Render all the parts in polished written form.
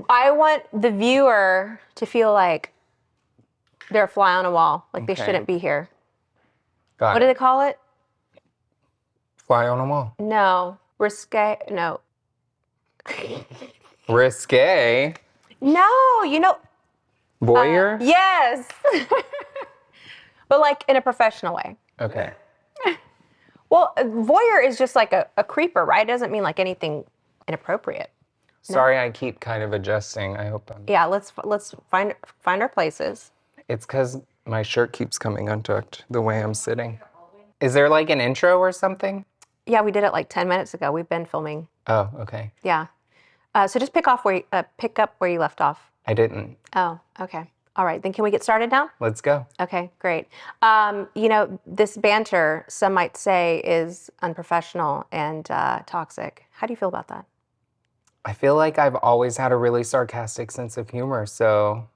I want the viewer to feel like they're a fly on a wall, like they shouldn't be here. What do they call it? Fly on a wall. No. Risque. No. Risque? No, you know. Voyeur? Yes. But like in a professional way. Okay. Well, voyeur is just like a creeper, right? It doesn't mean like anything inappropriate. Sorry, I keep kind of adjusting. I hope I'm... Yeah, let's find our places. It's because my shirt keeps coming untucked the way I'm sitting. Is there like an intro or something? Yeah, we did it like 10 minutes ago. We've been filming. Oh, okay. Yeah. So just pick up where you left off. I didn't. Oh, okay. All right, then can we get started now? Let's go. Okay, great. You know, this banter, some might say, is unprofessional and toxic. How do you feel about that? I feel like I've always had a really sarcastic sense of humor, so...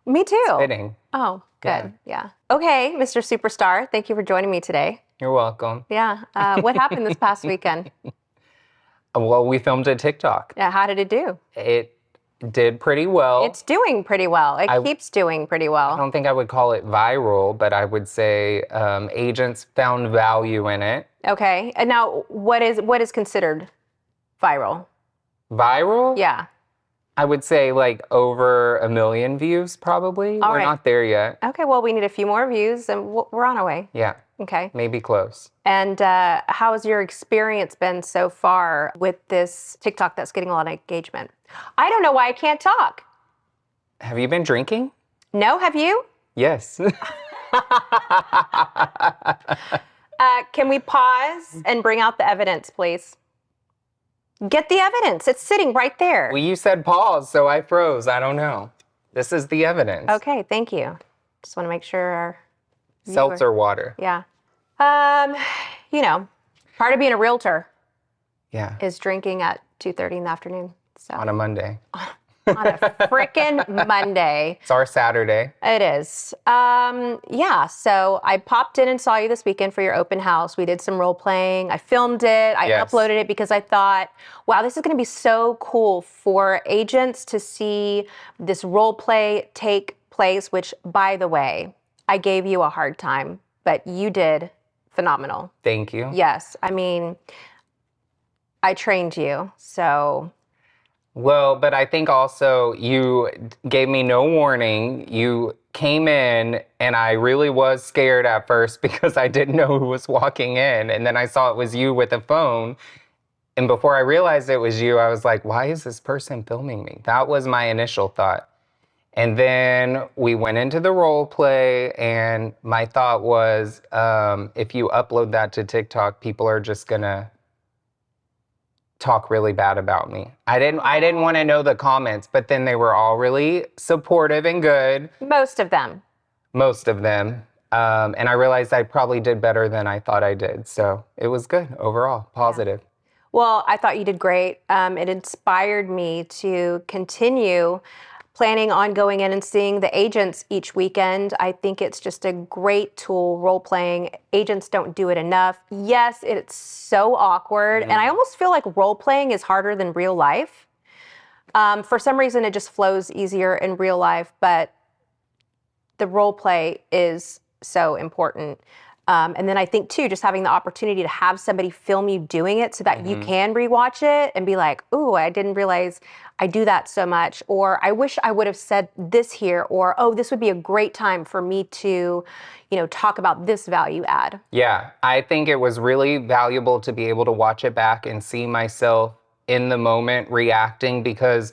Me too. It's fitting. Oh, good. Yeah. Okay, Mr. Superstar, thank you for joining me today. You're welcome. Yeah. What happened this past weekend? Well, we filmed a TikTok. Yeah, how did it do? It did pretty well. It's doing pretty well. It keeps doing pretty well. I don't think I would call it viral, but I would say agents found value in it. Okay. And now, what is considered viral? Viral? Yeah. I would say like over 1 million views, probably. All We're right. not there yet. Okay, well, we need a few more views, and we're on our way. Yeah. Okay. Maybe close. And how has your experience been so far with this TikTok that's getting a lot of engagement? I don't know why I can't talk. Have you been drinking? No, have you? Yes. Can we pause and bring out the evidence, please? Get the evidence. It's sitting right there. Well, you said pause, so I froze. I don't know. This is the evidence. Okay, thank you. Just want to make sure our Seltzer water. Yeah. You know, part of being a realtor is drinking at 2:30 in the afternoon. So on a Monday. On a frickin' Monday. It's our Saturday. It is. Yeah, so I popped in and saw you this weekend for your open house. We did some role playing. I filmed it. I uploaded it because I thought, wow, this is going to be so cool for agents to see this role play take place, which, by the way, I gave you a hard time, but you did phenomenal. Thank you. Yes. I mean, I trained you, so... Well, but I think also you gave me no warning. You came in and I really was scared at first because I didn't know who was walking in. And then I saw it was you with a phone. And before I realized it was you, I was like, why is this person filming me? That was my initial thought. And then we went into the role play and my thought was, if you upload that to TikTok, people are just gonna talk really bad about me. I didn't want to know the comments, but then they were all really supportive and good. Most of them. Most of them. And I realized I probably did better than I thought I did. So it was good overall, positive. Yeah. Well, I thought you did great. It inspired me to continue planning on going in and seeing the agents each weekend. I think it's just a great tool, role-playing. Agents don't do it enough. Yes, it's so awkward. And I almost feel like role-playing is harder than real life. For some reason, it just flows easier in real life, but the role-play is so important. And then I think, too, just having the opportunity to have somebody film you doing it so that you can rewatch it and be like, ooh, I didn't realize I do that so much. Or I wish I would have said this here. Or, oh, this would be a great time for me to, you know, talk about this value add. Yeah, I think it was really valuable to be able to watch it back and see myself in the moment reacting, because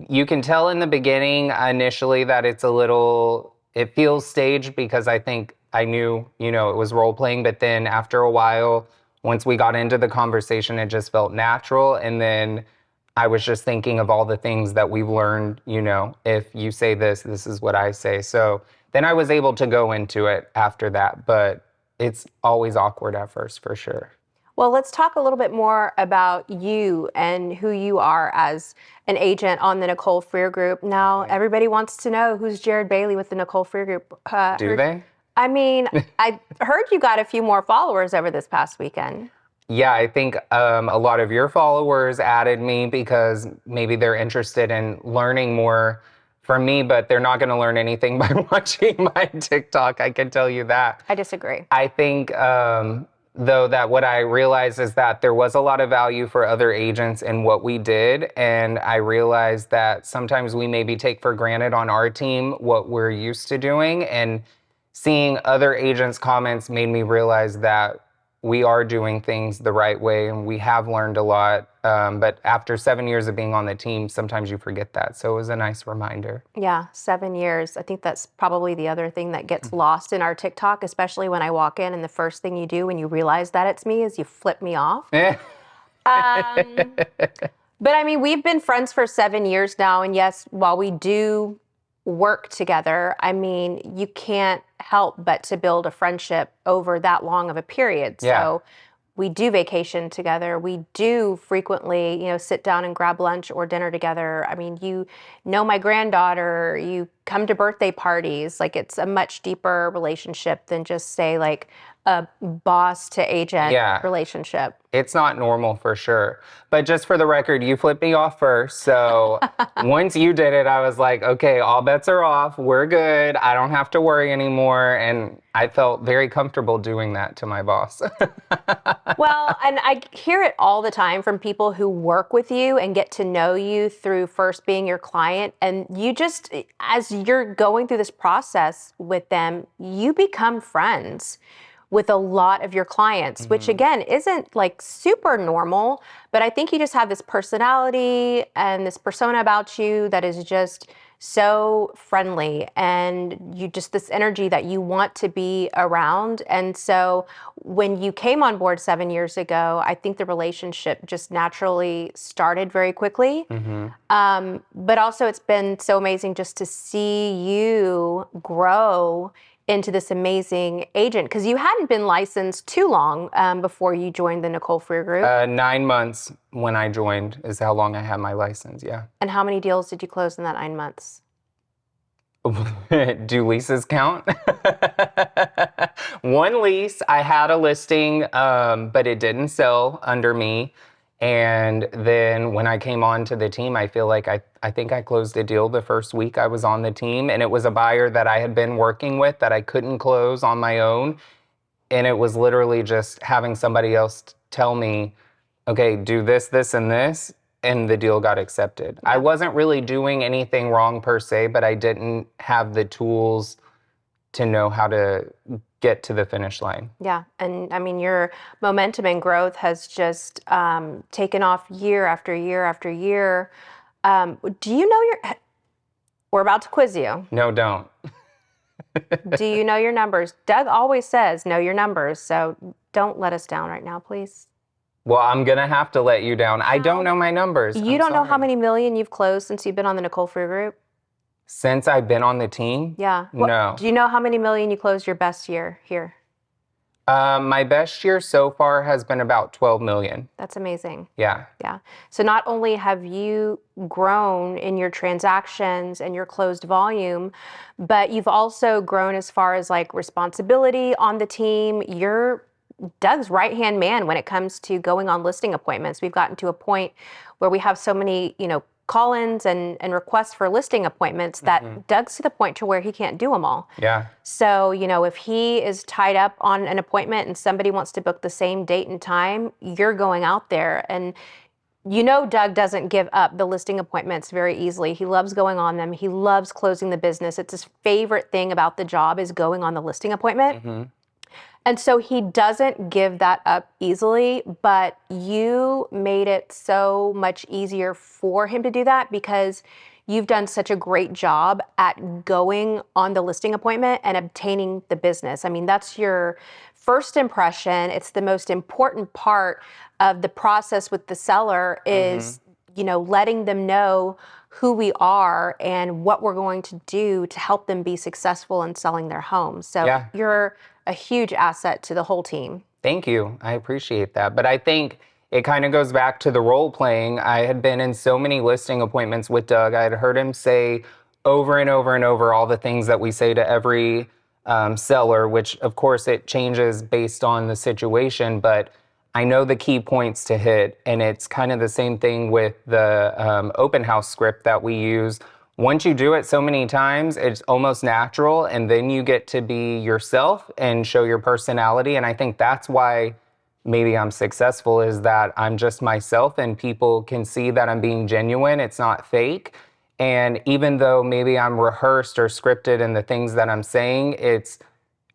you can tell in the beginning initially that it's a little, it feels staged because I think I knew, you know, it was role playing, but then after a while, once we got into the conversation, it just felt natural. And then I was just thinking of all the things that we've learned, you know, if you say this, this is what I say. So then I was able to go into it after that, but it's always awkward at first, for sure. Well, let's talk a little bit more about you and who you are as an agent on the Nicole Freer Group. Now, everybody wants to know who's Gerrod Bailey with the Nicole Freer Group. Do they? I mean, I heard you got a few more followers over this past weekend. Yeah, I think a lot of your followers added me because maybe they're interested in learning more from me, but they're not going to learn anything by watching my TikTok. I can tell you that. I disagree. I think, though, that what I realized is that there was a lot of value for other agents in what we did. And I realized that sometimes we maybe take for granted on our team what we're used to doing. And seeing other agents' comments made me realize that we are doing things the right way and we have learned a lot. But after 7 years of being on the team, sometimes you forget that. So it was a nice reminder. Yeah, 7 years. I think that's probably the other thing that gets lost in our TikTok, especially when I walk in and the first thing you do when you realize that it's me is you flip me off. Um, but I mean, we've been friends for 7 years now. And yes, while we do work together, I mean, you can't help but to build a friendship over that long of a period. Yeah. So we do vacation together. We do frequently, sit down and grab lunch or dinner together. I mean, you know my granddaughter, you come to birthday parties. Like, it's a much deeper relationship than just, say, like a boss to agent relationship. It's not normal for sure. But just for the record, you flipped me off first. So once you did it, I was like, okay, all bets are off. We're good. I don't have to worry anymore. And I felt very comfortable doing that to my boss. Well, and I hear it all the time from people who work with you and get to know you through first being your client. And you just, as you're going through this process with them, you become friends with a lot of your clients, which again isn't like super normal, but I think you just have this personality and this persona about you that is just so friendly, and you just this energy that you want to be around. And so when you came on board 7 years ago, I think the relationship just naturally started very quickly. But also it's been so amazing just to see you grow into this amazing agent, because you hadn't been licensed too long before you joined the Nicole Freer Group. 9 months when I joined is how long I had my license, yeah. And how many deals did you close in that 9 months? Do leases count? One lease, I had a listing, but it didn't sell under me. And then when I came on to the team, I feel like I think I closed a deal the first week I was on the team. And it was a buyer that I had been working with that I couldn't close on my own. And it was literally just having somebody else tell me, okay, do this, this, and this. And the deal got accepted. I wasn't really doing anything wrong per se, but I didn't have the tools to know how to get to the finish line. Yeah, and I mean, your momentum and growth has just taken off year after year after year. Do you know your, we're about to quiz you. No, don't. Do you know your numbers? Doug always says, know your numbers, so don't let us down right now, please. Well, I'm going to have to let you down. I don't know my numbers. You don't know how many million you've closed since you've been on the Nicole Freer Group? Since I've been on the team? Yeah. No. Do you know how many million you closed your best year here? My best year so far has been about 12 million. That's amazing. Yeah. Yeah. So not only have you grown in your transactions and your closed volume, but you've also grown as far as like responsibility on the team. You're Doug's right-hand man when it comes to going on listing appointments. We've gotten to a point where we have so many, call-ins and requests for listing appointments that Doug's to the point to where he can't do them all. Yeah. So, if he is tied up on an appointment and somebody wants to book the same date and time, you're going out there. And Doug doesn't give up the listing appointments very easily. He loves going on them. He loves closing the business. It's his favorite thing about the job is going on the listing appointment. And so he doesn't give that up easily, but you made it so much easier for him to do that because you've done such a great job at going on the listing appointment and obtaining the business. I mean, that's your first impression. It's the most important part of the process with the seller is, letting them know who we are and what we're going to do to help them be successful in selling their home. So you're a huge asset to the whole team. Thank you. I appreciate that. But I think it kind of goes back to the role playing. I had been in so many listing appointments with Doug. I had heard him say over and over and over all the things that we say to every seller, which of course it changes based on the situation. But I know the key points to hit. And it's kind of the same thing with the open house script that we use. Once you do it so many times, it's almost natural. And then you get to be yourself and show your personality. And I think that's why maybe I'm successful, is that I'm just myself and people can see that I'm being genuine. It's not fake. And even though maybe I'm rehearsed or scripted in the things that I'm saying, it's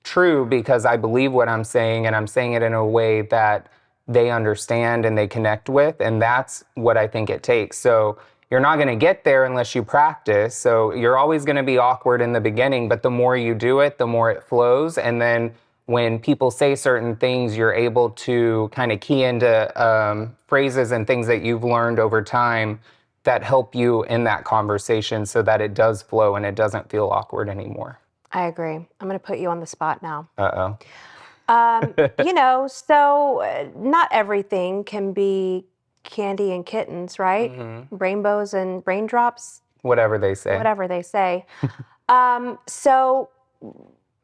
true because I believe what I'm saying and I'm saying it in a way that they understand and they connect with. And that's what I think it takes. So you're not going to get there unless you practice. So you're always going to be awkward in the beginning, but the more you do it, the more it flows. And then when people say certain things, you're able to kind of key into phrases and things that you've learned over time that help you in that conversation so that it does flow and it doesn't feel awkward anymore. I agree. I'm going to put you on the spot now. Uh-oh. Not everything can be candy and kittens, right? Rainbows and raindrops, Whatever they say. whatever they say. So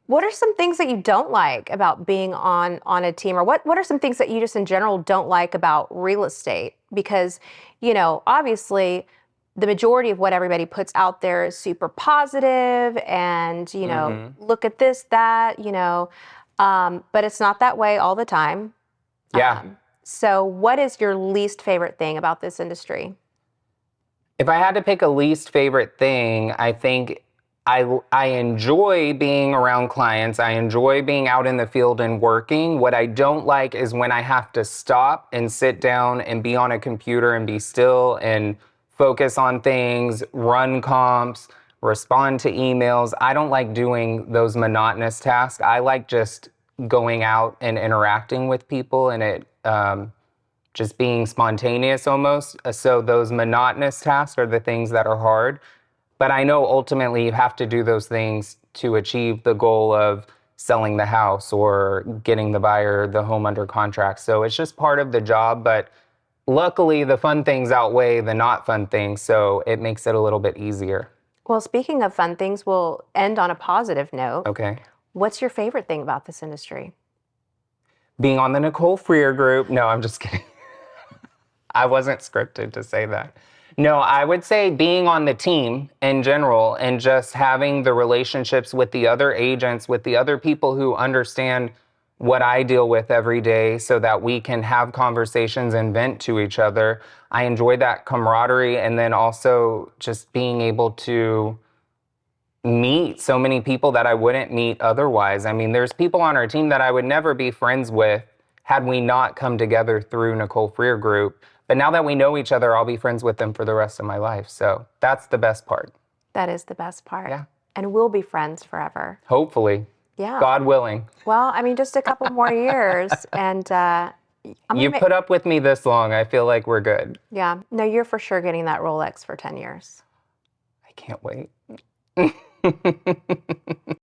what are some things that you don't like about being on a team, or what are some things that you just in general don't like about real estate? Because, obviously the majority of what everybody puts out there is super positive and, look at this, that, but it's not that way all the time. Yeah. So what is your least favorite thing about this industry? If I had to pick a least favorite thing, I think I enjoy being around clients. I enjoy being out in the field and working. What I don't like is when I have to stop and sit down and be on a computer and be still and focus on things, run comps, respond to emails. I don't like doing those monotonous tasks. I like just going out and interacting with people and it just being spontaneous almost. So those monotonous tasks are the things that are hard. But I know ultimately you have to do those things to achieve the goal of selling the house or getting the buyer the home under contract. So it's just part of the job. But luckily, the fun things outweigh the not fun things. So it makes it a little bit easier. Well, speaking of fun things, we'll end on a positive note. Okay. What's your favorite thing about this industry? Being on the Nicole Freer group. No, I'm just kidding. I wasn't scripted to say that. No, I would say being on the team in general and just having the relationships with the other agents, with the other people who understand what I deal with every day so that we can have conversations and vent to each other. I enjoy that camaraderie, and then also just being able to meet so many people that I wouldn't meet otherwise. I mean, there's people on our team that I would never be friends with had we not come together through Nicole Freer Group. But now that we know each other, I'll be friends with them for the rest of my life. So that's the best part. That is the best part. Yeah. And we'll be friends forever. Hopefully. Yeah. God willing. Well, I mean, just a couple more years. And You've put up with me this long. I feel like we're good. Yeah. No, you're for sure getting that Rolex for 10 years. I can't wait.